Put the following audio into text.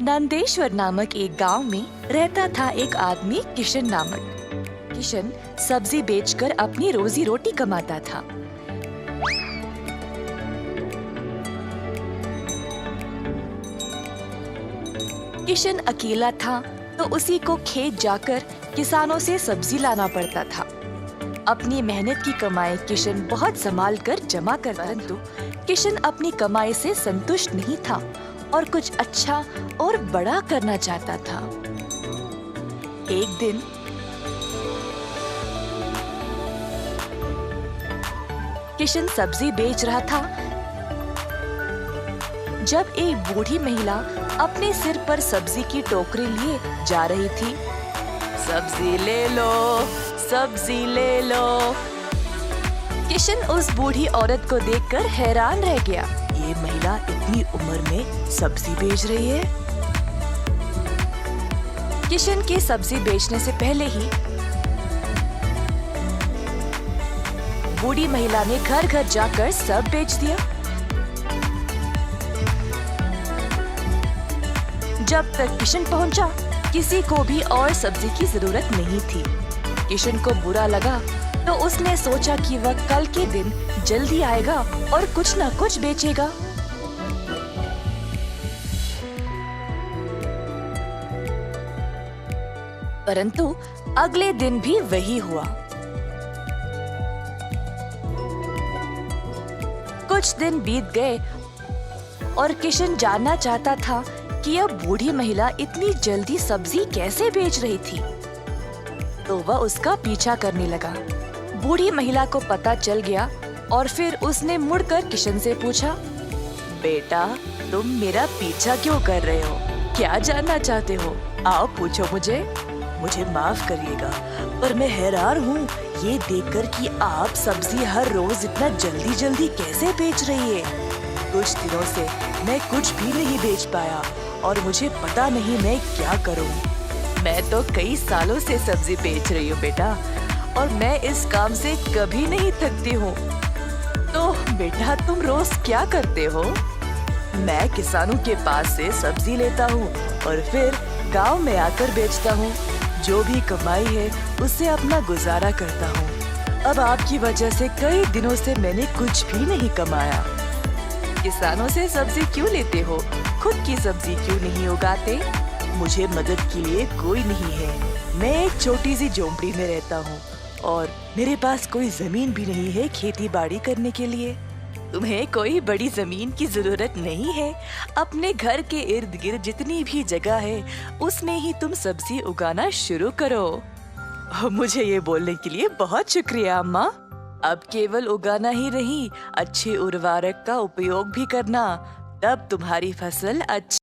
नंदेश्वर नामक एक गांव में रहता था एक आदमी किशन नामक। किशन सब्जी बेचकर अपनी रोजी रोटी कमाता था। किशन अकेला था तो उसी को खेत जाकर किसानों से सब्जी लाना पड़ता था। अपनी मेहनत की कमाई किशन बहुत संभाल कर जमा करता, परंतु किशन अपनी कमाई से संतुष्ट नहीं था और कुछ अच्छा और बड़ा करना चाहता था। एक दिन किशन सब्जी बेच रहा था जब एक बूढ़ी महिला अपने सिर पर सब्जी की टोकरी लिए जा रही थी। सब्जी ले लो, सब्जी ले लो। किशन उस बूढ़ी औरत को देखकर हैरान रह गया। ये महिला इतनी उम्र में सब्जी बेच रही है। किशन के सब्जी बेचने से पहले ही बूढ़ी महिला ने घर घर जाकर सब बेच दिया। जब तक किशन पहुंचा, किसी को भी और सब्जी की जरूरत नहीं थी। किशन को बुरा लगा तो उसने सोचा कि वह कल के दिन जल्दी आएगा और कुछ न कुछ बेचेगा। परंतु अगले दिन भी वही हुआ। कुछ दिन बीत गए और किशन जानना चाहता था कि यह बूढ़ी महिला इतनी जल्दी सब्जी कैसे बेच रही थी, तो वह उसका पीछा करने लगा। बूढ़ी महिला को पता चल गया और फिर उसने मुड़कर किशन से पूछा, बेटा, तुम मेरा पीछा क्यों कर रहे हो? क्या जानना चाहते हो? आओ पूछो मुझे। मुझे माफ करिएगा, पर मैं हैरान हूँ ये देखकर कि आप सब्जी हर रोज इतना जल्दी जल्दी कैसे बेच रही है। कुछ दिनों से मैं कुछ भी नहीं बेच पाया और मुझे पता नहीं मैं क्या करूँ। मैं तो कई सालों से सब्जी बेच रही हूँ बेटा, और मैं इस काम से कभी नहीं थकती हूँ। तो बेटा, तुम रोज क्या करते हो? मैं किसानों के पास से सब्जी लेता हूँ और फिर गांव में आकर बेचता हूँ। जो भी कमाई है उससे अपना गुजारा करता हूँ। अब आपकी वजह से कई दिनों से मैंने कुछ भी नहीं कमाया। किसानों से सब्जी क्यों लेते हो? खुद की सब्जी क्यों नहीं उगाते? मुझे मदद के लिए कोई नहीं है। मैं एक छोटी सी झोंपड़ी में रहता हूँ और मेरे पास कोई जमीन भी नहीं है खेती बाड़ी करने के लिए। तुम्हें कोई बड़ी जमीन की जरूरत नहीं है। अपने घर के इर्द गिर्द जितनी भी जगह है उसमें ही तुम सब्जी उगाना शुरू करो। मुझे ये बोलने के लिए बहुत शुक्रिया अम्मा। अब केवल उगाना ही नहीं, अच्छे उर्वरक का उपयोग भी करना, तब तुम्हारी फसल अच्छी